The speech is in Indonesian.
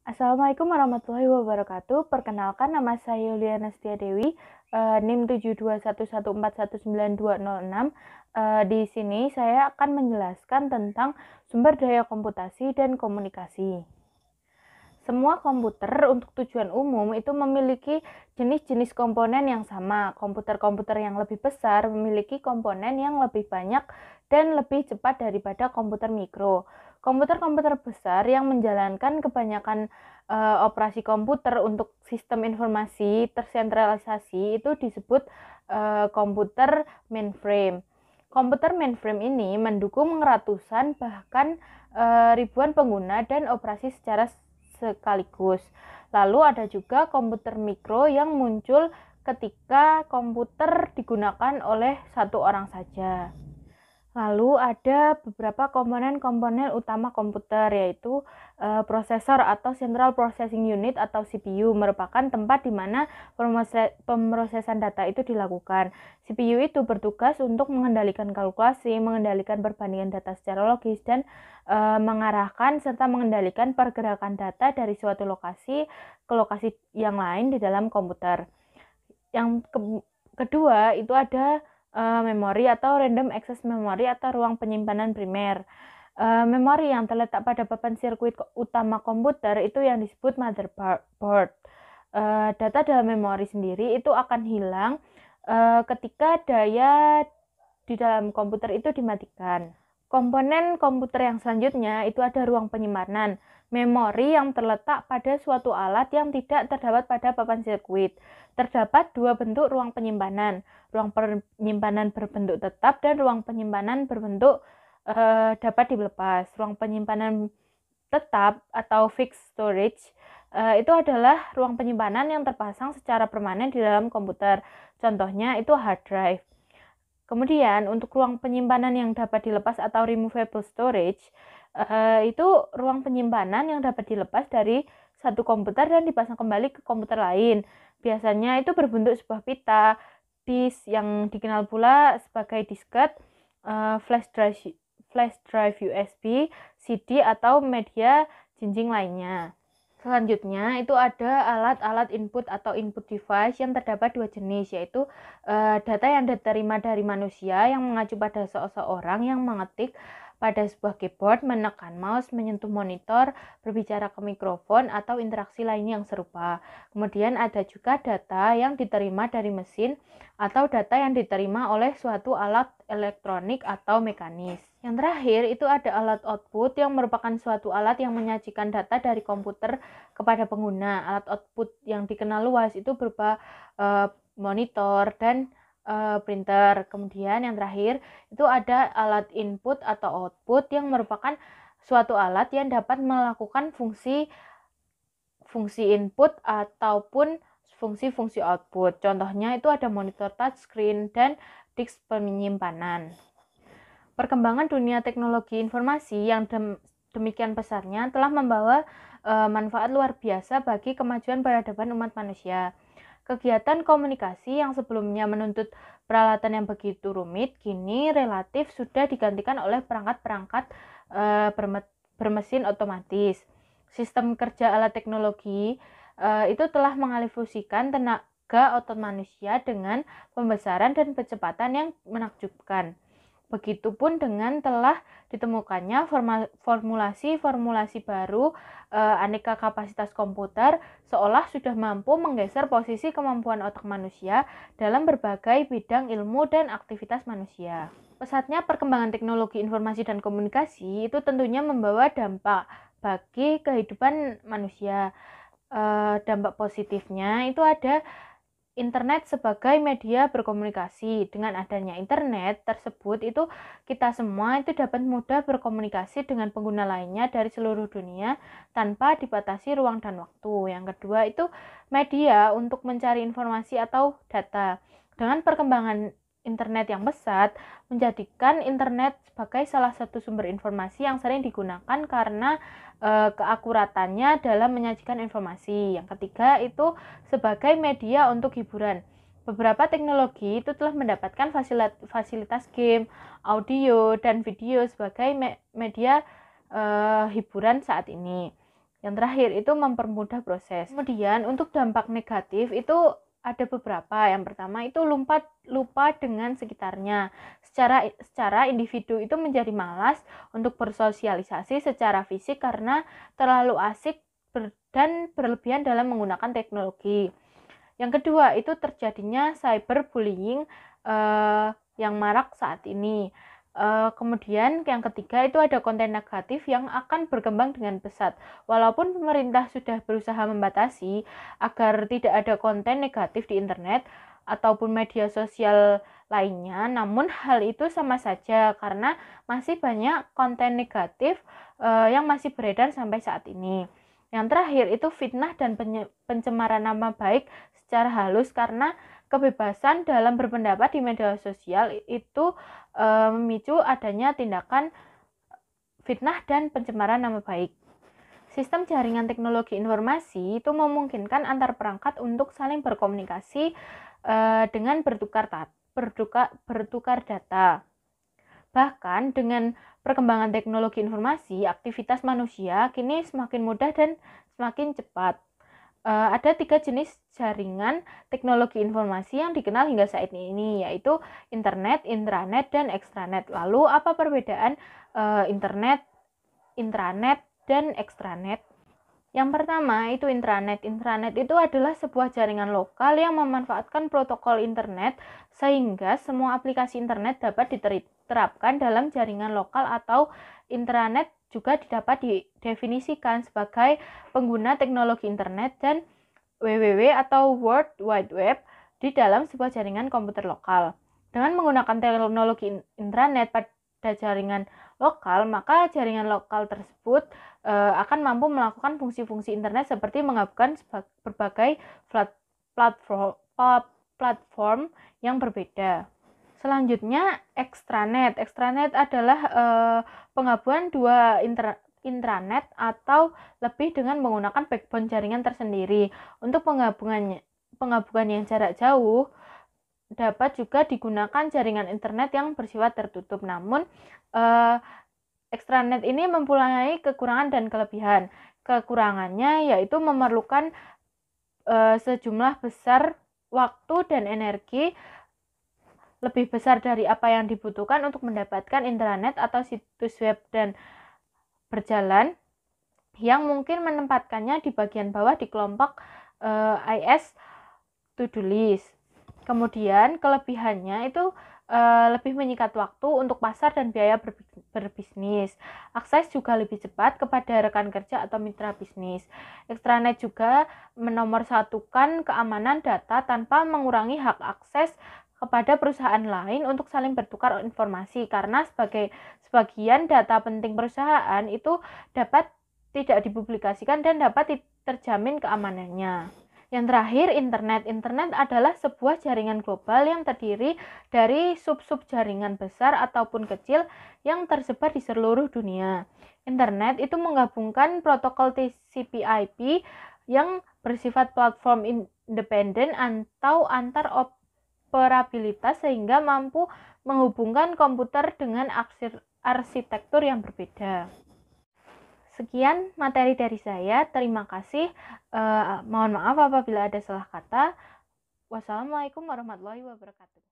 Assalamualaikum warahmatullahi wabarakatuh. Perkenalkan, nama saya Yuliana Setia Dewi, NIM 7211419206. Di sini saya akan menjelaskan tentang sumber daya komputasi dan komunikasi. Semua komputer untuk tujuan umum itu memiliki jenis-jenis komponen yang sama. Komputer-komputer yang lebih besar memiliki komponen yang lebih banyak dan lebih cepat daripada komputer mikro. Komputer-komputer besar yang menjalankan kebanyakan operasi komputer untuk sistem informasi tersentralisasi itu disebut komputer mainframe. Komputer mainframe ini mendukung ratusan bahkan ribuan pengguna dan operasi secara sekaligus. Lalu ada juga komputer mikro yang muncul ketika komputer digunakan oleh satu orang saja. Lalu ada beberapa komponen-komponen utama komputer, yaitu prosesor atau Central Processing Unit atau CPU, merupakan tempat di mana pemrosesan data itu dilakukan. CPU itu bertugas untuk mengendalikan kalkulasi, mengendalikan perbandingan data secara logis, dan mengarahkan serta mengendalikan pergerakan data dari suatu lokasi ke lokasi yang lain di dalam komputer. Yang kedua itu ada memori atau random access memory atau ruang penyimpanan primer. Memori yang terletak pada papan sirkuit utama komputer itu yang disebut motherboard. Data dalam memori sendiri itu akan hilang ketika daya di dalam komputer itu dimatikan. Komponen komputer yang selanjutnya itu ada ruang penyimpanan, memori yang terletak pada suatu alat yang tidak terdapat pada papan sirkuit. Terdapat dua bentuk ruang penyimpanan berbentuk tetap dan ruang penyimpanan berbentuk dapat dilepas. Ruang penyimpanan tetap atau fixed storage itu adalah ruang penyimpanan yang terpasang secara permanen di dalam komputer. Contohnya itu hard drive. Kemudian untuk ruang penyimpanan yang dapat dilepas atau removable storage, itu ruang penyimpanan yang dapat dilepas dari satu komputer dan dipasang kembali ke komputer lain. Biasanya itu berbentuk sebuah pita, disk yang dikenal pula sebagai disket, flash drive USB, CD atau media jinjing lainnya. Selanjutnya itu ada alat-alat input atau input device yang terdapat dua jenis, yaitu data yang diterima dari manusia yang mengacu pada seseorang yang mengetik pada sebuah keyboard, menekan mouse, menyentuh monitor, berbicara ke mikrofon, atau interaksi lainnya yang serupa. Kemudian ada juga data yang diterima dari mesin atau data yang diterima oleh suatu alat elektronik atau mekanis. Yang terakhir itu ada alat output yang merupakan suatu alat yang menyajikan data dari komputer kepada pengguna. Alat output yang dikenal luas itu berupa monitor dan printer. Kemudian yang terakhir itu ada alat input atau output yang merupakan suatu alat yang dapat melakukan fungsi input ataupun fungsi output. Contohnya itu ada monitor touchscreen dan disk penyimpanan. Perkembangan dunia teknologi informasi yang demikian besarnya telah membawa manfaat luar biasa bagi kemajuan peradaban umat manusia. Kegiatan komunikasi yang sebelumnya menuntut peralatan yang begitu rumit, kini relatif sudah digantikan oleh perangkat-perangkat bermesin otomatis. Sistem kerja alat teknologi itu telah mengalihfungsikan tenaga otot manusia dengan pembesaran dan kecepatan yang menakjubkan. Begitupun dengan telah ditemukannya formulasi-formulasi baru aneka kapasitas komputer seolah sudah mampu menggeser posisi kemampuan otak manusia dalam berbagai bidang ilmu dan aktivitas manusia. Pesatnya perkembangan teknologi informasi dan komunikasi itu tentunya membawa dampak bagi kehidupan manusia. Dampak positifnya itu ada internet sebagai media berkomunikasi. Dengan adanya internet tersebut itu kita semua itu dapat mudah berkomunikasi dengan pengguna lainnya dari seluruh dunia tanpa dibatasi ruang dan waktu. Yang kedua itu media untuk mencari informasi atau data. Dengan perkembangan internet yang pesat menjadikan internet sebagai salah satu sumber informasi yang sering digunakan karena keakuratannya dalam menyajikan informasi. Yang ketiga itu sebagai media untuk hiburan. Beberapa teknologi itu telah mendapatkan fasilitas game, audio, dan video sebagai media hiburan saat ini. Yang terakhir itu mempermudah proses. Kemudian untuk dampak negatif itu ada beberapa. Yang pertama itu lupa dengan sekitarnya. Secara individu itu menjadi malas untuk bersosialisasi secara fisik karena terlalu asik dan berlebihan dalam menggunakan teknologi. Yang kedua itu terjadinya cyberbullying yang marak saat ini. Kemudian yang ketiga itu ada konten negatif yang akan berkembang dengan pesat. Walaupun pemerintah sudah berusaha membatasi agar tidak ada konten negatif di internet ataupun media sosial lainnya, namun hal itu sama saja karena masih banyak konten negatif yang masih beredar sampai saat ini. Yang terakhir itu fitnah dan pencemaran nama baik secara halus karena kebebasan dalam berpendapat di media sosial itu memicu adanya tindakan fitnah dan pencemaran nama baik. Sistem jaringan teknologi informasi itu memungkinkan antar perangkat untuk saling berkomunikasi dengan bertukar data. Bahkan dengan perkembangan teknologi informasi, aktivitas manusia kini semakin mudah dan semakin cepat. Ada 3 jenis jaringan teknologi informasi yang dikenal hingga saat ini, yaitu internet, intranet, dan extranet. Lalu apa perbedaan internet, intranet, dan extranet? Yang pertama itu intranet. Intranet itu adalah sebuah jaringan lokal yang memanfaatkan protokol internet sehingga semua aplikasi internet dapat diterapkan dalam jaringan lokal atau intranet juga dapat didefinisikan sebagai pengguna teknologi internet dan www atau World Wide Web di dalam sebuah jaringan komputer lokal. Dengan menggunakan teknologi intranet pada jaringan lokal, maka jaringan lokal tersebut akan mampu melakukan fungsi-fungsi internet seperti menggabungkan berbagai platform yang berbeda. Selanjutnya, extranet. Extranet adalah penggabungan dua intranet atau lebih dengan menggunakan backbone jaringan tersendiri. Untuk penggabungan yang jarak jauh dapat juga digunakan jaringan internet yang bersifat tertutup. Namun, extranet ini mempunyai kekurangan dan kelebihan. Kekurangannya yaitu memerlukan sejumlah besar waktu dan energi lebih besar dari apa yang dibutuhkan untuk mendapatkan intranet atau situs web dan berjalan yang mungkin menempatkannya di bagian bawah di kelompok IS to-do list. Kemudian kelebihannya itu lebih menyikat waktu untuk pasar dan biaya berbisnis. Akses juga lebih cepat kepada rekan kerja atau mitra bisnis. Extranet juga menomorsatukan keamanan data tanpa mengurangi hak akses kepada perusahaan lain untuk saling bertukar informasi karena sebagian data penting perusahaan itu dapat tidak dipublikasikan dan dapat terjamin keamanannya. Yang terakhir, internet. Internet adalah sebuah jaringan global yang terdiri dari sub-sub jaringan besar ataupun kecil yang tersebar di seluruh dunia. Internet itu menggabungkan protokol TCP/IP yang bersifat platform independen atau antar operabilitas sehingga mampu menghubungkan komputer dengan arsitektur yang berbeda. Sekian materi dari saya. Terima kasih. Mohon maaf apabila ada salah kata. Wassalamualaikum warahmatullahi wabarakatuh.